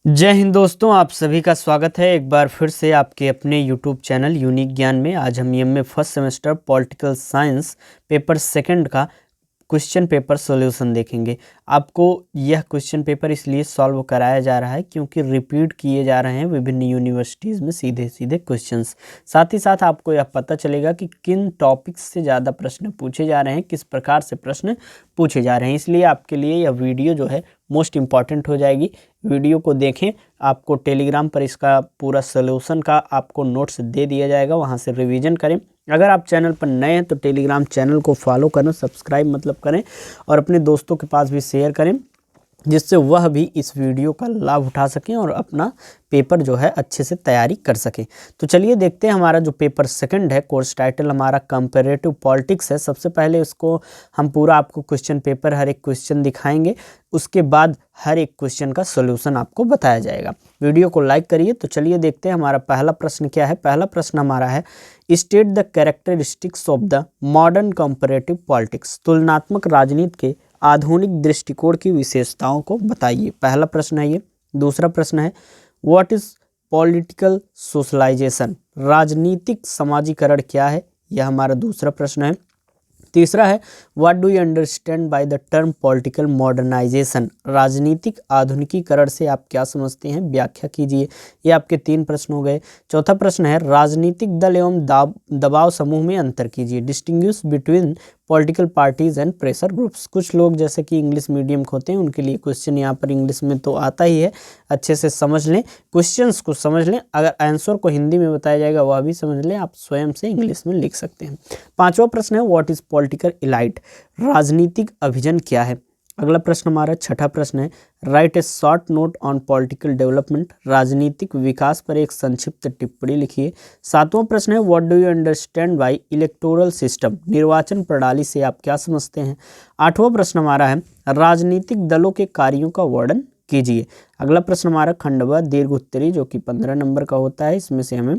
जय हिंद दोस्तों, आप सभी का स्वागत है एक बार फिर से आपके अपने YouTube चैनल यूनिक ज्ञान में। आज हम MA first semester political science paper second का क्वेश्चन पेपर सॉल्यूशन देखेंगे। आपको यह क्वेश्चन पेपर इसलिए सॉल्व कराया जा रहा है क्योंकि रिपीट किए जा रहे हैं विभिन्न यूनिवर्सिटीज़ में सीधे सीधे क्वेश्चंस। साथ ही साथ आपको यह पता चलेगा कि किन टॉपिक्स से ज़्यादा प्रश्न पूछे जा रहे हैं, किस प्रकार से प्रश्न पूछे जा रहे हैं। इसलिए आपके लिए यह वीडियो जो है मोस्ट इम्पॉर्टेंट हो जाएगी। वीडियो को देखें, आपको टेलीग्राम पर इसका पूरा सोल्यूशन का आपको नोट्स दे दिया जाएगा, वहाँ से रिवीजन करें। अगर आप चैनल पर नए हैं तो टेलीग्राम चैनल को फॉलो करें, सब्सक्राइब मतलब करें और अपने दोस्तों के पास भी शेयर करें, जिससे वह भी इस वीडियो का लाभ उठा सकें और अपना पेपर जो है अच्छे से तैयारी कर सकें। तो चलिए देखते हैं हमारा जो पेपर सेकंड है, कोर्स टाइटल हमारा कंपैरेटिव पॉलिटिक्स है। सबसे पहले इसको हम पूरा आपको क्वेश्चन पेपर हर एक क्वेश्चन दिखाएंगे, उसके बाद हर एक क्वेश्चन का सोल्यूशन आपको बताया जाएगा। वीडियो को लाइक करिए। तो चलिए देखते हैं हमारा पहला प्रश्न क्या है। पहला प्रश्न हमारा है, state the characteristics of the modern comparative politics. तुलनात्मक राजनीति के आधुनिक दृष्टिकोण की विशेषताओं को बताइए। पहला प्रश्न है ये। दूसरा प्रश्न है, व्हाट इज पॉलिटिकल सोशलाइजेशन। राजनीतिक समाजीकरण क्या है, यह हमारा दूसरा प्रश्न है। तीसरा है, what do you understand by the term political modernisation. राजनीतिक आधुनिकीकरण से आप क्या समझते हैं, व्याख्या कीजिए। ये आपके 3 प्रश्न हो गए। चौथा प्रश्न है, राजनीतिक दल एवं दबाव समूह में अंतर कीजिए। Distinguish between political parties and pressure groups. कुछ लोग जैसे कि इंग्लिश मीडियम के होते हैं, उनके लिए क्वेश्चन यहाँ पर इंग्लिश में तो आता ही है, अच्छे से समझ लें, क्वेश्चंस को समझ लें। अगर आंसर को हिंदी में बताया जाएगा वह भी समझ लें, आप स्वयं से इंग्लिश में लिख सकते हैं। पांचवा प्रश्न है, व्हाट इज पॉलिटिकल इलाइट। राजनीतिक अभिजन क्या है। अगला प्रश्न हमारा छठा प्रश्न है, right A short note on political development. राजनीतिक विकास पर एक संक्षिप्त टिप्पणी लिखिए। सातवां प्रश्न है, what do you understand bye electoral system. निर्वाचन प्रणाली से आप क्या समझते हैं। आठवां प्रश्न हमारा है, राजनीतिक दलों के कार्यों का वर्णन कीजिए। अगला प्रश्न हमारा खंडवा दीर्घ उत्तरी, जो कि 15 नंबर का होता है। इसमें से हमें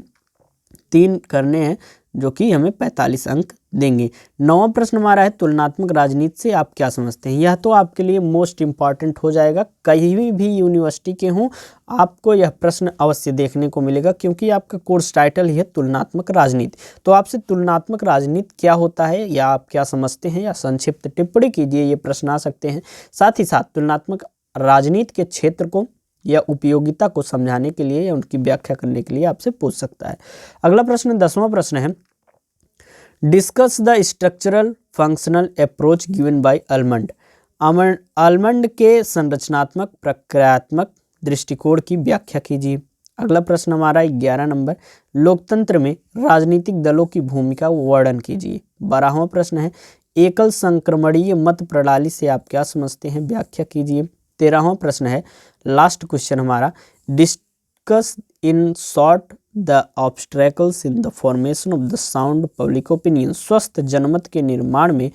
3 करने हैं जो कि हमें 45 अंक देंगे। 9वां प्रश्न हमारा है, तुलनात्मक राजनीति से आप क्या समझते हैं। यह तो आपके लिए मोस्ट इंपॉर्टेंट हो जाएगा, कहीं भी यूनिवर्सिटी के हों आपको यह प्रश्न अवश्य देखने को मिलेगा, क्योंकि आपका कोर्स टाइटल ही है तुलनात्मक राजनीति। तो आपसे तुलनात्मक राजनीति क्या होता है या आप क्या समझते हैं, या संक्षिप्त टिप्पणी कीजिए, ये प्रश्न आ सकते हैं। साथ ही साथ तुलनात्मक राजनीति के क्षेत्र को या उपयोगिता को समझाने के लिए या उनकी व्याख्या करने के लिए आपसे पूछ सकता है। अगला प्रश्न 10वां प्रश्न है, discuss the structural functional approach given by almond. Almond के संरचनात्मक प्रक्रियात्मक दृष्टिकोण की व्याख्या कीजिए। अगला प्रश्न हमारा 11 नंबर, लोकतंत्र में राजनीतिक दलों की भूमिका वर्णन कीजिए। 12वां प्रश्न है, एकल संक्रमणीय मत प्रणाली से आप क्या समझते हैं, व्याख्या कीजिए। 13वां प्रश्न है, लास्ट क्वेश्चन हमारा, discuss in short the obstacles in the formation of the sound public opinion. स्वस्थ जनमत के निर्माण में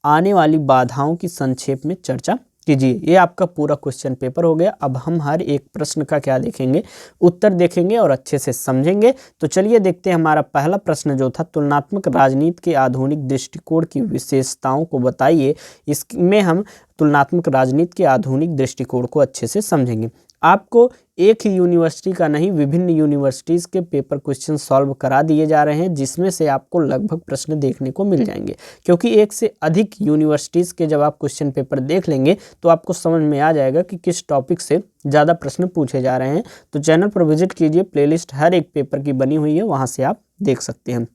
आने वाली बाधाओं की संक्षेप में चर्चा कीजिए। ये आपका पूरा क्वेश्चन पेपर हो गया। अब हम हर एक प्रश्न का क्या देखेंगे, उत्तर देखेंगे और अच्छे से समझेंगे। तो चलिए देखते हैं हमारा पहला प्रश्न जो था, तुलनात्मक राजनीति के आधुनिक दृष्टिकोण की विशेषताओं को बताइए। इसमें हम तुलनात्मक राजनीति के आधुनिक दृष्टिकोण को अच्छे से समझेंगे। आपको एक ही यूनिवर्सिटी का नहीं, विभिन्न यूनिवर्सिटीज़ के पेपर क्वेश्चन सॉल्व करा दिए जा रहे हैं, जिसमें से आपको लगभग प्रश्न देखने को मिल जाएंगे, क्योंकि एक से अधिक यूनिवर्सिटीज़ के जब आप क्वेश्चन पेपर देख लेंगे तो आपको समझ में आ जाएगा कि किस टॉपिक से ज़्यादा प्रश्न पूछे जा रहे हैं। तो चैनल पर विजिट कीजिए, प्लेलिस्ट हर एक पेपर की बनी हुई है, वहाँ से आप देख सकते हैं।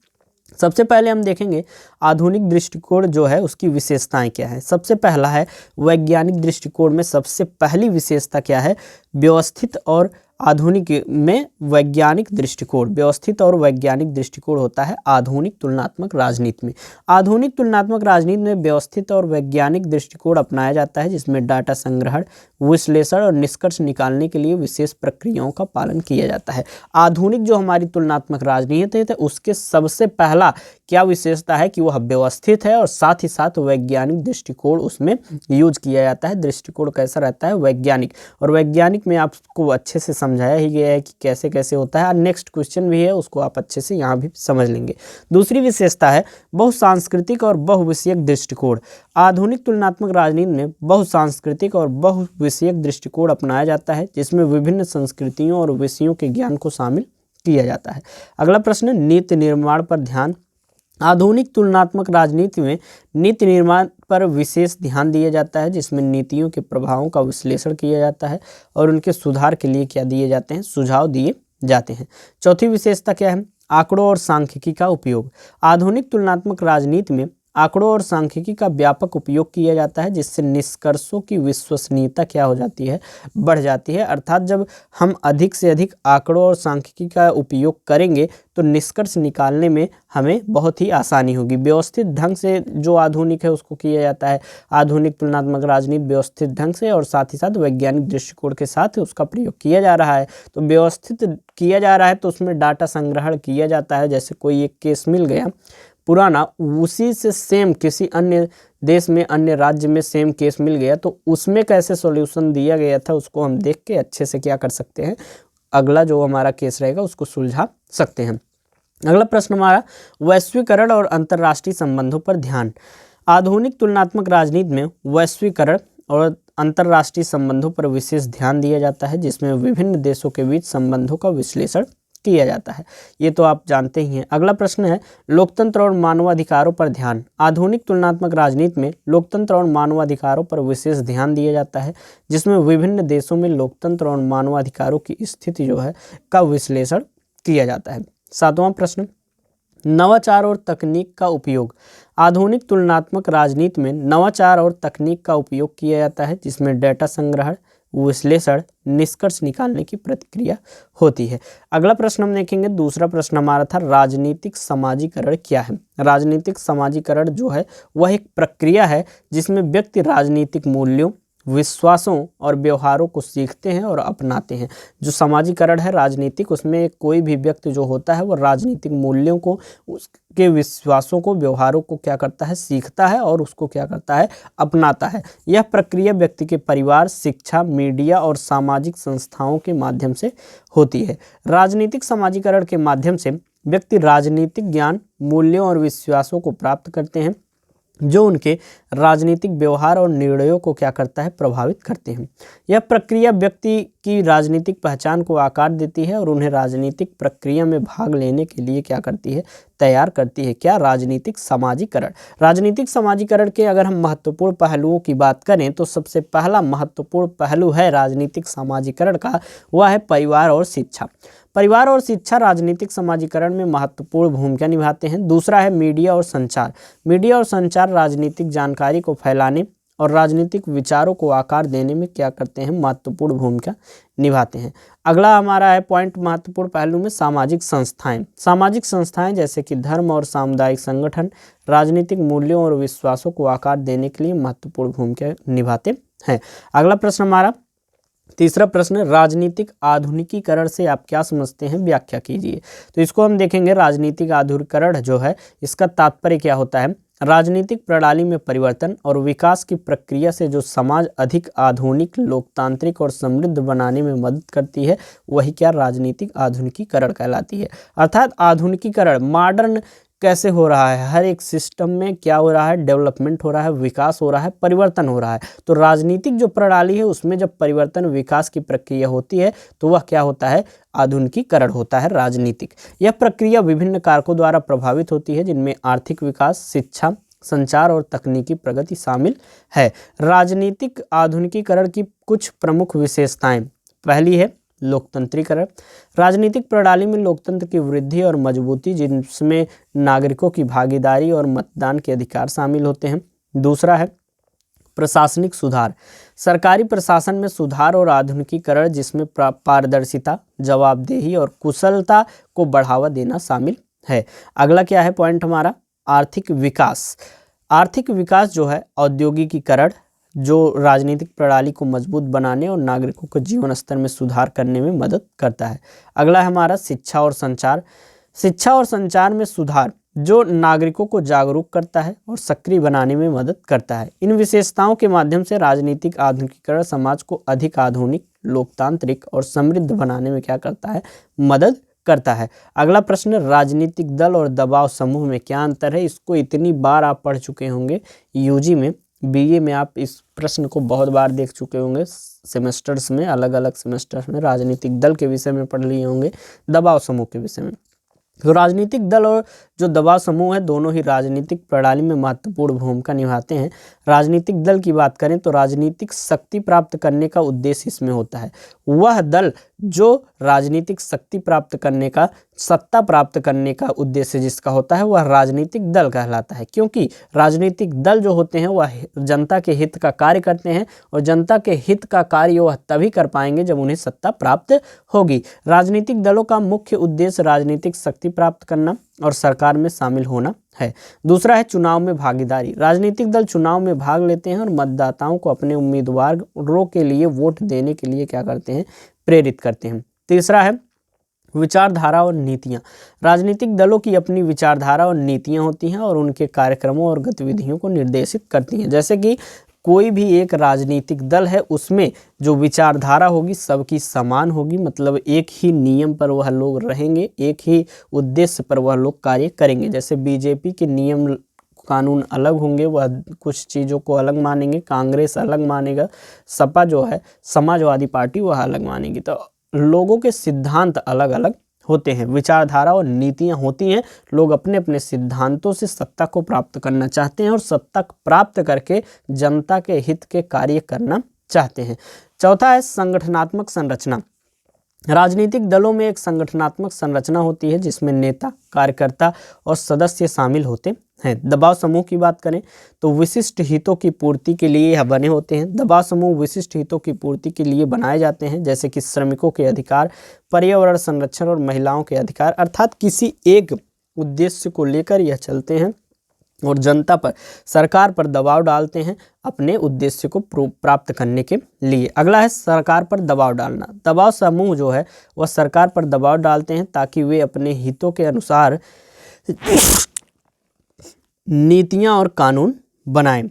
सबसे पहले हम देखेंगे आधुनिक दृष्टिकोण जो है उसकी विशेषताएं क्या है। सबसे पहला है, वैज्ञानिक दृष्टिकोण में सबसे पहली विशेषता क्या है, व्यवस्थित और आधुनिक में वैज्ञानिक दृष्टिकोण। व्यवस्थित और वैज्ञानिक दृष्टिकोण होता है आधुनिक तुलनात्मक राजनीति में। आधुनिक तुलनात्मक राजनीति में व्यवस्थित और वैज्ञानिक दृष्टिकोण अपनाया जाता है, जिसमें डाटा संग्रहण, विश्लेषण और निष्कर्ष निकालने के लिए विशेष प्रक्रियाओं का पालन किया जाता है। आधुनिक जो हमारी तुलनात्मक राजनीति है उसके सबसे पहला क्या विशेषता है कि वह व्यवस्थित है और साथ ही साथ वैज्ञानिक दृष्टिकोण उसमें यूज किया जाता है। दृष्टिकोण कैसा रहता है, वैज्ञानिक। और वैज्ञानिक में आपको अच्छे से समझाया ही गया है कि कैसे कैसे होता है, और नेक्स्ट क्वेश्चन भी है उसको आप अच्छे से यहाँ भी समझ लेंगे। दूसरी विशेषता है बहुसांस्कृतिक और बहुविषयक दृष्टिकोण। आधुनिक तुलनात्मक राजनीति में बहुसांस्कृतिक और बहुविषयक दृष्टिकोण अपनाया जाता है, जिसमें विभिन्न संस्कृतियों और विषयों के ज्ञान को शामिल किया जाता है। अगला प्रश्न, नीति निर्माण पर ध्यान। आधुनिक तुलनात्मक राजनीति में नीति निर्माण पर विशेष ध्यान दिया जाता है, जिसमें नीतियों के प्रभावों का विश्लेषण किया जाता है और उनके सुधार के लिए क्या दिए जाते हैं, सुझाव दिए जाते हैं। चौथी विशेषता क्या है, आंकड़ों और सांख्यिकी का उपयोग। आधुनिक तुलनात्मक राजनीति में आंकड़ों और सांख्यिकी का व्यापक उपयोग किया जाता है, जिससे निष्कर्षों की विश्वसनीयता क्या हो जाती है, बढ़ जाती है। अर्थात जब हम अधिक से अधिक आंकड़ों और सांख्यिकी का उपयोग करेंगे तो निष्कर्ष निकालने में हमें बहुत ही आसानी होगी। व्यवस्थित ढंग से जो आधुनिक है उसको किया जाता है, आधुनिक तुलनात्मक राजनीति व्यवस्थित ढंग से और साथ ही साथ वैज्ञानिक दृष्टिकोण के साथ उसका प्रयोग किया जा रहा है। तो व्यवस्थित किया जा रहा है तो उसमें डाटा संग्रहण किया जाता है। जैसे कोई एक केस मिल गया पुराना, उसी से सेम किसी अन्य देश में, अन्य राज्य में सेम केस मिल गया, तो उसमें कैसे सॉल्यूशन दिया गया था उसको हम देख के अच्छे से क्या कर सकते हैं, अगला जो हमारा केस रहेगा उसको सुलझा सकते हैं। अगला प्रश्न हमारा, वैश्वीकरण और अंतर्राष्ट्रीय संबंधों पर ध्यान। आधुनिक तुलनात्मक राजनीति में वैश्वीकरण और अंतर्राष्ट्रीय संबंधों पर विशेष ध्यान दिया जाता है, जिसमें विभिन्न देशों के बीच संबंधों का विश्लेषण किया जाता है। ये तो आप जानते ही हैं। अगला प्रश्न है, लोकतंत्र और मानवाधिकारों पर ध्यान। आधुनिक तुलनात्मक राजनीति में लोकतंत्र और मानवाधिकारों पर विशेष ध्यान दिया जाता है, जिसमें विभिन्न देशों में लोकतंत्र और मानवाधिकारों की स्थिति जो है का विश्लेषण किया जाता है। सातवां प्रश्न, नवाचार और तकनीक का उपयोग। आधुनिक तुलनात्मक राजनीति में नवाचार और तकनीक का उपयोग किया जाता है, जिसमें डेटा संग्रहण, विश्लेषण, निष्कर्ष निकालने की प्रक्रिया होती है। अगला प्रश्न हम देखेंगे, दूसरा प्रश्न हमारा था, राजनीतिक समाजीकरण क्या है। राजनीतिक समाजीकरण जो है वह एक प्रक्रिया है जिसमें व्यक्ति राजनीतिक मूल्यों, विश्वासों और व्यवहारों को सीखते हैं और अपनाते हैं। जो समाजीकरण है राजनीतिक, उसमें कोई भी व्यक्ति जो होता है वो राजनीतिक मूल्यों को, उसके विश्वासों को, व्यवहारों को क्या करता है, सीखता है और उसको क्या करता है, अपनाता है। यह प्रक्रिया व्यक्ति के परिवार, शिक्षा, मीडिया और सामाजिक संस्थाओं के माध्यम से होती है। राजनीतिक समाजीकरण के माध्यम से व्यक्ति राजनीतिक ज्ञान, मूल्यों और विश्वासों को प्राप्त करते हैं, जो उनके राजनीतिक व्यवहार और निर्णयों को क्या करता है, प्रभावित करते हैं। यह प्रक्रिया व्यक्ति की राजनीतिक पहचान को आकार देती है और उन्हें राजनीतिक प्रक्रिया में भाग लेने के लिए क्या करती है, तैयार करती है। क्या, राजनीतिक समाजीकरण। राजनीतिक समाजीकरण के अगर हम महत्वपूर्ण पहलुओं की बात करें तो सबसे पहला महत्वपूर्ण पहलू है राजनीतिक समाजीकरण का, वह है परिवार और शिक्षा। परिवार और शिक्षा राजनीतिक समाजीकरण में महत्वपूर्ण भूमिका निभाते हैं। दूसरा है मीडिया और संचार। मीडिया और संचार राजनीतिक जानकारी को फैलाने और राजनीतिक विचारों को आकार देने में क्या करते हैं, महत्वपूर्ण भूमिका निभाते हैं। अगला हमारा है पॉइंट महत्वपूर्ण पहलू में सामाजिक संस्थाएं। सामाजिक संस्थाएं जैसे कि धर्म और सामुदायिक संगठन राजनीतिक मूल्यों और विश्वासों को आकार देने के लिए महत्वपूर्ण भूमिका निभाते हैं। अगला प्रश्न हमारा तीसरा प्रश्न, राजनीतिक आधुनिकीकरण से आप क्या समझते हैं, व्याख्या कीजिए। तो इसको हम देखेंगे, राजनीतिक आधुनिकीकरण जो है इसका तात्पर्य क्या होता है, राजनीतिक प्रणाली में परिवर्तन और विकास की प्रक्रिया से जो समाज अधिक आधुनिक, लोकतांत्रिक और समृद्ध बनाने में मदद करती है वही क्या, राजनीतिक आधुनिकीकरण कहलाती है। अर्थात आधुनिकीकरण, मॉडर्न कैसे हो रहा है, हर एक सिस्टम में क्या हो रहा है, डेवलपमेंट हो रहा है, विकास हो रहा है, परिवर्तन हो रहा है। तो राजनीतिक जो प्रणाली है उसमें जब परिवर्तन, विकास की प्रक्रिया होती है तो वह क्या होता है, आधुनिकीकरण होता है राजनीतिक। यह प्रक्रिया विभिन्न कारकों द्वारा प्रभावित होती है, जिनमें आर्थिक विकास, शिक्षा, संचार और तकनीकी प्रगति शामिल है। राजनीतिक आधुनिकीकरण की कुछ प्रमुख विशेषताएं, पहली है लोकतंत्रीकरण। राजनीतिक प्रणाली में लोकतंत्र की वृद्धि और मजबूती, जिसमें नागरिकों की भागीदारी और मतदान के अधिकार शामिल होते हैं। दूसरा है प्रशासनिक सुधार। सरकारी प्रशासन में सुधार और आधुनिकीकरण, जिसमें पारदर्शिता, जवाबदेही और कुशलता को बढ़ावा देना शामिल है। अगला क्या है पॉइंट हमारा, आर्थिक विकास। आर्थिक विकास जो है औद्योगिकीकरण, जो राजनीतिक प्रणाली को मजबूत बनाने और नागरिकों के जीवन स्तर में सुधार करने में मदद करता है। अगला है हमारा शिक्षा और संचार। शिक्षा और संचार में सुधार जो नागरिकों को जागरूक करता है और सक्रिय बनाने में मदद करता है। इन विशेषताओं के माध्यम से राजनीतिक आधुनिकीकरण समाज को अधिक आधुनिक, लोकतांत्रिक और समृद्ध बनाने में क्या करता है, मदद करता है। अगला प्रश्न, राजनीतिक दल और दबाव समूह में क्या अंतर है? इसको इतनी बार आप पढ़ चुके होंगे यूजी में, बीए में आप इस प्रश्न को बहुत बार देख चुके होंगे। सेमेस्टर्स में, अलग अलग सेमेस्टर्स में राजनीतिक दल के विषय में पढ़ लिए होंगे, दबाव समूह के विषय में। तो राजनीतिक दल और जो दबाव समूह है दोनों ही राजनीतिक प्रणाली में महत्वपूर्ण भूमिका निभाते हैं। राजनीतिक दल की बात करें तो राजनीतिक शक्ति प्राप्त करने का उद्देश्य इसमें होता है। वह दल जो राजनीतिक शक्ति प्राप्त करने का, सत्ता प्राप्त करने का उद्देश्य जिसका होता है वह राजनीतिक दल कहलाता है, क्योंकि राजनीतिक दल जो होते हैं वह जनता के हित का कार्य करते हैं और जनता के हित का कार्य वह तभी कर पाएंगे जब उन्हें सत्ता प्राप्त होगी। राजनीतिक दलों का मुख्य उद्देश्य राजनीतिक शक्ति प्राप्त करना और सरकार में शामिल होना है। दूसरा है चुनाव में भागीदारी। राजनीतिक दल चुनाव में भाग लेते हैं और मतदाताओं को अपने उम्मीदवारों के लिए वोट देने के लिए क्या करते हैं, प्रेरित करते हैं। तीसरा है विचारधारा और नीतियां। राजनीतिक दलों की अपनी विचारधारा और नीतियां होती हैं और उनके कार्यक्रमों और गतिविधियों को निर्देशित करती हैं। जैसे कि कोई भी एक राजनीतिक दल है उसमें जो विचारधारा होगी सबकी समान होगी, मतलब एक ही नियम पर वह लोग रहेंगे, एक ही उद्देश्य पर वह लोग कार्य करेंगे। जैसे बीजेपी के नियम कानून अलग होंगे, वह कुछ चीज़ों को अलग मानेंगे, कांग्रेस अलग मानेगा, सपा जो है समाजवादी पार्टी वह अलग मानेगी। तो लोगों के सिद्धांत अलग अलग होते हैं, विचारधारा और नीतियां होती हैं। लोग अपने अपने सिद्धांतों से सत्ता को प्राप्त करना चाहते हैं और सत्ता प्राप्त करके जनता के हित के कार्य करना चाहते हैं। चौथा है संगठनात्मक संरचना। राजनीतिक दलों में एक संगठनात्मक संरचना होती है जिसमें नेता, कार्यकर्ता और सदस्य शामिल होते हैं। दबाव समूह की बात करें तो विशिष्ट हितों की पूर्ति के लिए यह बने होते हैं। दबाव समूह विशिष्ट हितों की पूर्ति के लिए बनाए जाते हैं, जैसे कि श्रमिकों के अधिकार, पर्यावरण संरक्षण और महिलाओं के अधिकार। अर्थात किसी एक उद्देश्य को लेकर यह चलते हैं और जनता पर, सरकार पर दबाव डालते हैं अपने उद्देश्य को प्राप्त करने के लिए। अगला है सरकार पर दबाव डालना। दबाव समूह जो है वह सरकार पर दबाव डालते हैं ताकि वे अपने हितों के अनुसार नीतियां और कानून बनाएं।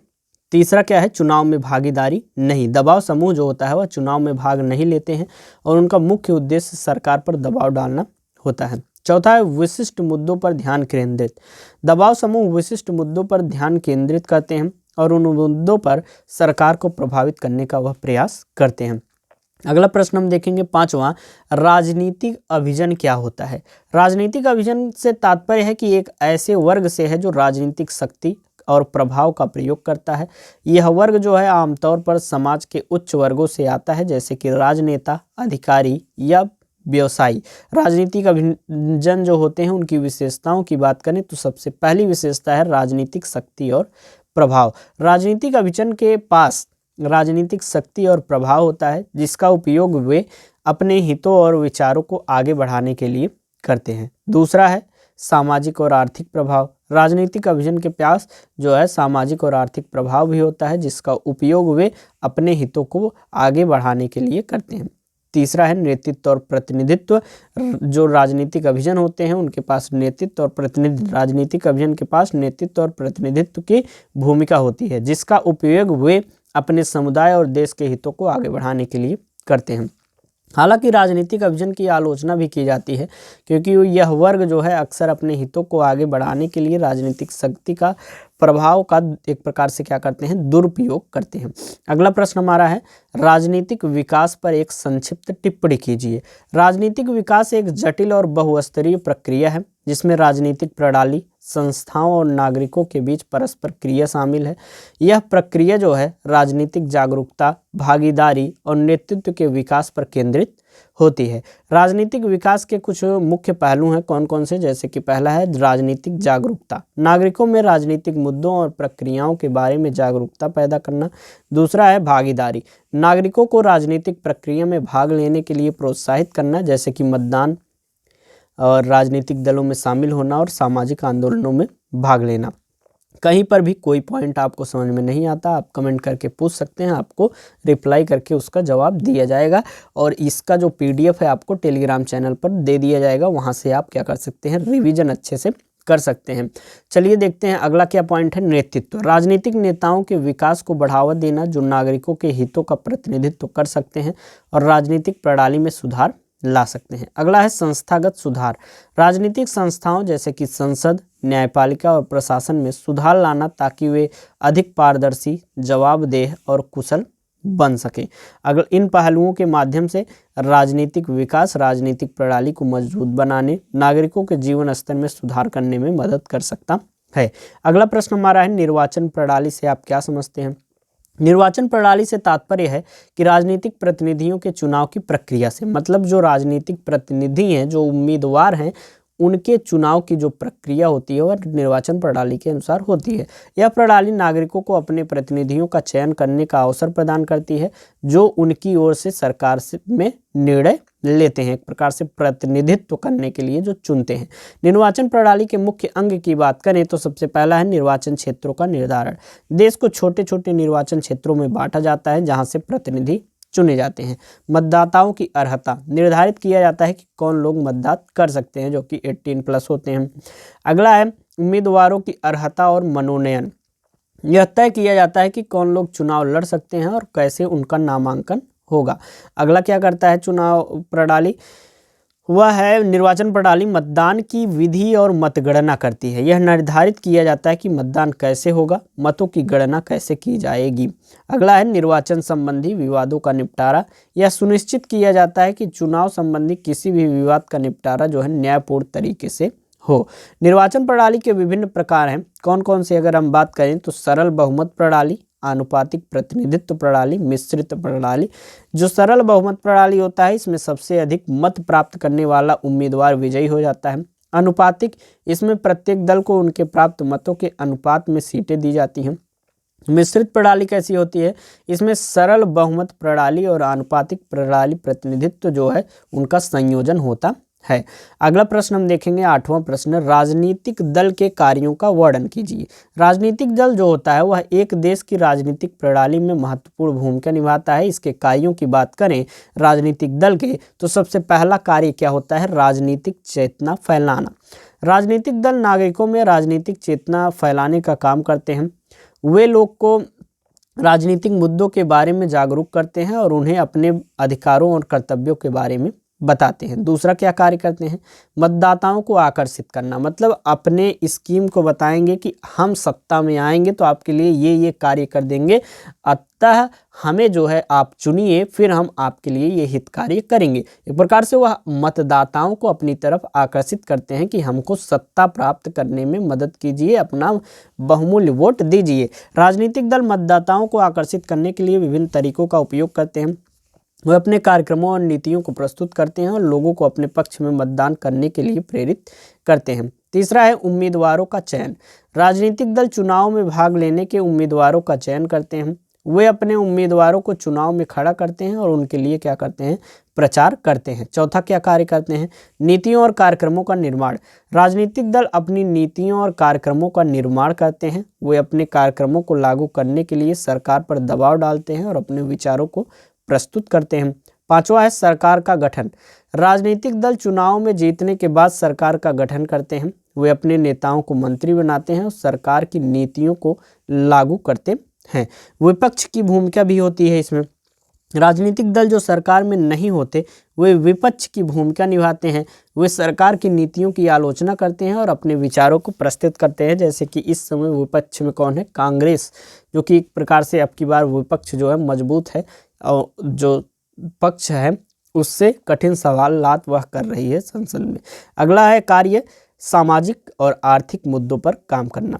तीसरा क्या है, चुनाव में भागीदारी नहीं। दबाव समूह जो होता है वह चुनाव में भाग नहीं लेते हैं और उनका मुख्य उद्देश्य सरकार पर दबाव डालना होता है। चौथा है विशिष्ट मुद्दों पर ध्यान केंद्रित। दबाव समूह विशिष्ट मुद्दों पर ध्यान केंद्रित करते हैं और उन मुद्दों पर सरकार को प्रभावित करने का वह प्रयास करते हैं। अगला प्रश्न हम देखेंगे पांचवा, राजनीतिक अभिजन क्या होता है? राजनीतिक अभिजन से तात्पर्य है कि एक ऐसे वर्ग से है जो राजनीतिक शक्ति और प्रभाव का प्रयोग करता है। यह वर्ग जो है आमतौर पर समाज के उच्च वर्गों से आता है, जैसे कि राजनेता, अधिकारी या व्यवसायी। राजनीतिक अभिजन जो होते हैं उनकी विशेषताओं की बात करें तो सबसे पहली विशेषता है राजनीतिक शक्ति और प्रभाव। राजनीतिक अभिजन के पास राजनीतिक शक्ति और प्रभाव होता है जिसका उपयोग वे अपने हितों और विचारों को आगे बढ़ाने के लिए करते हैं। दूसरा है सामाजिक और आर्थिक प्रभाव। राजनीतिक अभिजन के पास जो है सामाजिक और आर्थिक प्रभाव भी होता है जिसका उपयोग वे अपने हितों को आगे बढ़ाने के लिए करते हैं। तीसरा है नेतृत्व और प्रतिनिधित्व। जो राजनीतिक अभिजन होते हैं उनके पास नेतृत्व और प्रतिनिधित्व, राजनीतिक अभिजन के पास नेतृत्व और प्रतिनिधित्व की भूमिका होती है जिसका उपयोग वे अपने समुदाय और देश के हितों को आगे बढ़ाने के लिए करते हैं। हालांकि राजनीतिक अभिजन की आलोचना भी की जाती है क्योंकि यह वर्ग जो है अक्सर अपने हितों को आगे बढ़ाने के लिए राजनीतिक शक्ति का प्रभाव का एक प्रकार से क्या करते हैं, दुरुपयोग करते हैं। अगला प्रश्न हमारा है राजनीतिक विकास पर एक संक्षिप्त टिप्पणी कीजिए। राजनीतिक विकास एक जटिल और बहुस्तरीय प्रक्रिया है जिसमें राजनीतिक प्रणाली, संस्थाओं और नागरिकों के बीच परस्पर क्रिया शामिल है। यह प्रक्रिया जो है राजनीतिक जागरूकता, भागीदारी और नेतृत्व के विकास पर केंद्रित होती है। राजनीतिक विकास के कुछ मुख्य पहलू हैं कौन कौन से, जैसे कि पहला है राजनीतिक जागरूकता, नागरिकों में राजनीतिक मुद्दों और प्रक्रियाओं के बारे में जागरूकता पैदा करना। दूसरा है भागीदारी, नागरिकों को राजनीतिक प्रक्रिया में भाग लेने के लिए प्रोत्साहित करना, जैसे कि मतदान और राजनीतिक दलों में शामिल होना और सामाजिक आंदोलनों में भाग लेना। कहीं पर भी कोई पॉइंट आपको समझ में नहीं आता आप कमेंट करके पूछ सकते हैं, आपको रिप्लाई करके उसका जवाब दिया जाएगा और इसका जो PDF है आपको टेलीग्राम चैनल पर दे दिया जाएगा, वहां से आप क्या कर सकते हैं, रिवीजन अच्छे से कर सकते हैं। चलिए देखते हैं अगला क्या पॉइंट है, नेतृत्व। राजनीतिक नेताओं के विकास को बढ़ावा देना जो नागरिकों के हितों का प्रतिनिधित्व कर सकते हैं और राजनीतिक प्रणाली में सुधार ला सकते हैं। अगला है संस्थागत सुधार। राजनीतिक संस्थाओं जैसे कि संसद, न्यायपालिका और प्रशासन में सुधार लाना ताकि वे अधिक पारदर्शी, जवाबदेह और कुशल बन सके। अगर इन पहलुओं के माध्यम से राजनीतिक विकास राजनीतिक प्रणाली को मजबूत बनाने, नागरिकों के जीवन स्तर में सुधार करने में मदद कर सकता है। अगला प्रश्न हमारा है, निर्वाचन प्रणाली से आप क्या समझते हैं? निर्वाचन प्रणाली से तात्पर्य है कि राजनीतिक प्रतिनिधियों के चुनाव की प्रक्रिया से, मतलब जो राजनीतिक प्रतिनिधि हैं, जो उम्मीदवार हैं, उनके चुनाव की जो प्रक्रिया होती है वह निर्वाचन प्रणाली के अनुसार होती है। यह प्रणाली नागरिकों को अपने प्रतिनिधियों का चयन करने का अवसर प्रदान करती है जो उनकी ओर से सरकार में निर्णय लेते हैं, एक प्रकार से प्रतिनिधित्व करने के लिए जो चुनते हैं। निर्वाचन प्रणाली के मुख्य अंग की बात करें तो सबसे पहला है निर्वाचन क्षेत्रों का निर्धारण। देश को छोटे छोटे निर्वाचन क्षेत्रों में बांटा जाता है जहां से प्रतिनिधि चुने जाते हैं। मतदाताओं की अर्हता, निर्धारित किया जाता है कि कौन लोग मतदान कर सकते हैं जो कि 18+ होते हैं। अगला है उम्मीदवारों की अर्हता और मनोनयन। यह तय किया जाता है कि कौन लोग चुनाव लड़ सकते हैं और कैसे उनका नामांकन होगा। अगला क्या करता है चुनाव प्रणाली, वह है निर्वाचन प्रणाली मतदान की विधि और मतगणना करती है। यह निर्धारित किया जाता है कि मतदान कैसे होगा, मतों की गणना कैसे की जाएगी। अगला है निर्वाचन संबंधी विवादों का निपटारा। यह सुनिश्चित किया जाता है कि चुनाव संबंधी किसी भी विवाद का निपटारा जो है न्यायपूर्ण तरीके से हो। निर्वाचन प्रणाली के विभिन्न प्रकार हैं, कौन कौन से अगर हम बात करें तो सरल बहुमत प्रणाली, आनुपातिक प्रतिनिधित्व प्रणाली, मिश्रित प्रणाली। जो सरल बहुमत प्रणाली होता है इसमें सबसे अधिक मत प्राप्त करने वाला उम्मीदवार विजयी हो जाता है। अनुपातिक, इसमें प्रत्येक दल को उनके प्राप्त मतों के अनुपात में सीटें दी जाती हैं। मिश्रित प्रणाली कैसी होती है, इसमें सरल बहुमत प्रणाली और आनुपातिक प्रणाली प्रतिनिधित्व जो है उनका संयोजन होता है। अगला प्रश्न हम देखेंगे 8वां प्रश्न, राजनीतिक दल के कार्यों का वर्णन कीजिए। राजनीतिक दल जो होता है वह एक देश की राजनीतिक प्रणाली में महत्वपूर्ण भूमिका निभाता है। इसके कार्यों की बात करें राजनीतिक दल के तो सबसे पहला कार्य क्या होता है, राजनीतिक चेतना फैलाना। राजनीतिक दल नागरिकों में राजनीतिक चेतना फैलाने का काम करते हैं। वे लोग को राजनीतिक मुद्दों के बारे में जागरूक करते हैं और उन्हें अपने अधिकारों और कर्तव्यों के बारे में बताते हैं। दूसरा क्या कार्य करते हैं, मतदाताओं को आकर्षित करना, मतलब अपने स्कीम को बताएंगे कि हम सत्ता में आएंगे तो आपके लिए ये कार्य कर देंगे, अतः हमें जो है आप चुनिए, फिर हम आपके लिए ये हित कार्य करेंगे। एक प्रकार से वह मतदाताओं को अपनी तरफ आकर्षित करते हैं कि हमको सत्ता प्राप्त करने में मदद कीजिए, अपना बहुमूल्य वोट दीजिए। राजनीतिक दल मतदाताओं को आकर्षित करने के लिए विभिन्न तरीकों का उपयोग करते हैं। वे अपने कार्यक्रमों और नीतियों को प्रस्तुत करते हैं और लोगों को अपने पक्ष में मतदान करने के लिए प्रेरित करते हैं। तीसरा है उम्मीदवारों का चयन। राजनीतिक दल चुनाव में भाग लेने के उम्मीदवारों का चयन करते हैं। वे अपने उम्मीदवारों को चुनाव में खड़ा करते हैं और उनके लिए क्या करते हैं, प्रचार करते हैं। चौथा क्या कार्य करते हैं, नीतियों और कार्यक्रमों का निर्माण। राजनीतिक दल अपनी नीतियों और कार्यक्रमों का निर्माण करते हैं। वे अपने कार्यक्रमों को लागू करने के लिए सरकार पर दबाव डालते हैं और अपने विचारों को प्रस्तुत करते हैं। पांचवा है सरकार का गठन। राजनीतिक दल चुनाव में जीतने के बाद सरकार का गठन करते हैं। वे अपने नेताओं को मंत्री बनाते हैं और सरकार की नीतियों को लागू करते हैं। विपक्ष की भूमिका भी होती है इसमें। राजनीतिक दल जो सरकार में नहीं होते वे विपक्ष की भूमिका निभाते हैं। वे सरकार की नीतियों की आलोचना करते हैं और अपने विचारों को प्रस्तुत करते हैं। जैसे कि इस समय विपक्ष में कौन है, कांग्रेस, जो कि एक प्रकार से अब की बार विपक्ष जो है मजबूत है और जो पक्ष है उससे कठिन सवालात वह कर रही है संसद में। अगला है कार्य, सामाजिक और आर्थिक मुद्दों पर काम करना।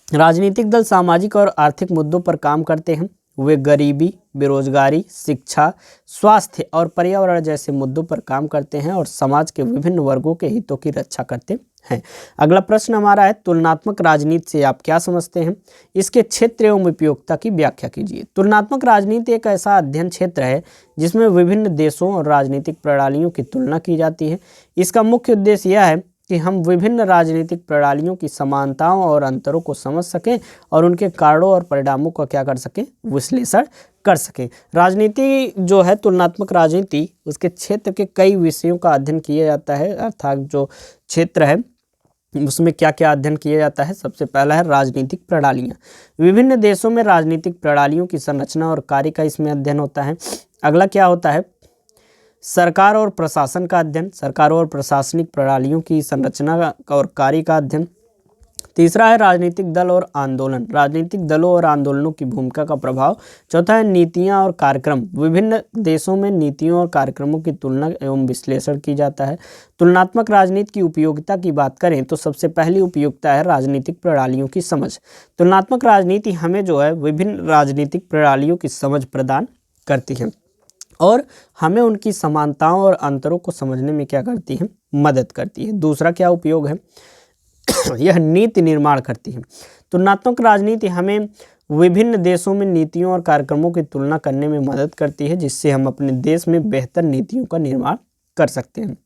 राजनीतिक दल सामाजिक और आर्थिक मुद्दों पर काम करते हैं। वे गरीबी, बेरोजगारी, शिक्षा, स्वास्थ्य और पर्यावरण जैसे मुद्दों पर काम करते हैं और समाज के विभिन्न वर्गों के हितों की रक्षा करते हैं। अगला प्रश्न हमारा है तुलनात्मक राजनीति से आप क्या समझते हैं, इसके क्षेत्र एवं उपयोगिता की व्याख्या कीजिए। तुलनात्मक राजनीति एक ऐसा अध्ययन क्षेत्र है जिसमें विभिन्न देशों और राजनीतिक प्रणालियों की तुलना की जाती है। इसका मुख्य उद्देश्य यह है कि हम विभिन्न राजनीतिक प्रणालियों की समानताओं और अंतरों को समझ सकें और उनके कारणों और परिणामों का क्या कर सकें, विश्लेषण कर सकें। राजनीति जो है तुलनात्मक राजनीति, उसके क्षेत्र के कई विषयों का अध्ययन किया जाता है, अर्थात जो क्षेत्र है उसमें क्या क्या अध्ययन किया जाता है। सबसे पहला है राजनीतिक प्रणालियाँ। विभिन्न देशों में राजनीतिक प्रणालियों की संरचना और कार्य का इसमें अध्ययन होता है। अगला क्या होता है, सरकार और प्रशासन का अध्ययन, सरकारों और प्रशासनिक प्रणालियों की संरचना और कार्य का अध्ययन। तीसरा है राजनीतिक दल और आंदोलन, राजनीतिक दलों और आंदोलनों की भूमिका का प्रभाव। चौथा है नीतियां और कार्यक्रम, विभिन्न देशों में नीतियों और कार्यक्रमों की तुलना एवं विश्लेषण की जाता है। तुलनात्मक राजनीति की उपयोगिता की बात करें तो सबसे पहली उपयोगिता है राजनीतिक प्रणालियों की समझ। तुलनात्मक राजनीति हमें जो है विभिन्न राजनीतिक प्रणालियों की समझ प्रदान करती है और हमें उनकी समानताओं और अंतरों को समझने में क्या करती है, मदद करती है। दूसरा क्या उपयोग है, यह नीति निर्माण करती है। तुलनात्मक राजनीति हमें विभिन्न देशों में नीतियों और कार्यक्रमों की तुलना करने में मदद करती है, जिससे हम अपने देश में बेहतर नीतियों का निर्माण कर सकते हैं।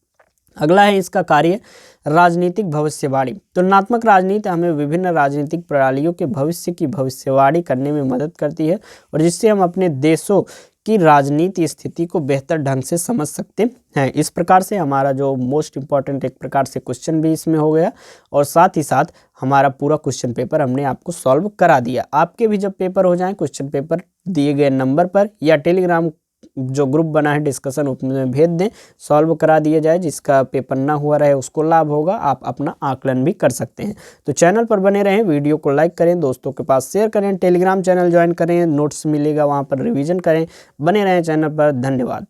अगला है इसका कार्य, राजनीतिक भविष्यवाणी। तुलनात्मक राजनीति हमें विभिन्न राजनीतिक प्रणालियों के भविष्य की भविष्यवाणी करने में मदद करती है और जिससे हम अपने देशों की राजनीति स्थिति को बेहतर ढंग से समझ सकते हैं। इस प्रकार से हमारा जो मोस्ट इम्पॉर्टेंट एक प्रकार से क्वेश्चन भी इसमें हो गया और साथ ही साथ हमारा पूरा क्वेश्चन पेपर हमने आपको सॉल्व करा दिया। आपके भी जब पेपर हो जाएं, क्वेश्चन पेपर दिए गए नंबर पर या टेलीग्राम जो ग्रुप बना है डिस्कशन उसमें भेज दें, सॉल्व करा दिया जाए। जिसका पेपर ना हुआ रहे उसको लाभ होगा, आप अपना आकलन भी कर सकते हैं। तो चैनल पर बने रहें, वीडियो को लाइक करें, दोस्तों के पास शेयर करें, टेलीग्राम चैनल ज्वाइन करें, नोट्स मिलेगा वहाँ पर रिवीजन करें। बने रहें चैनल पर। धन्यवाद।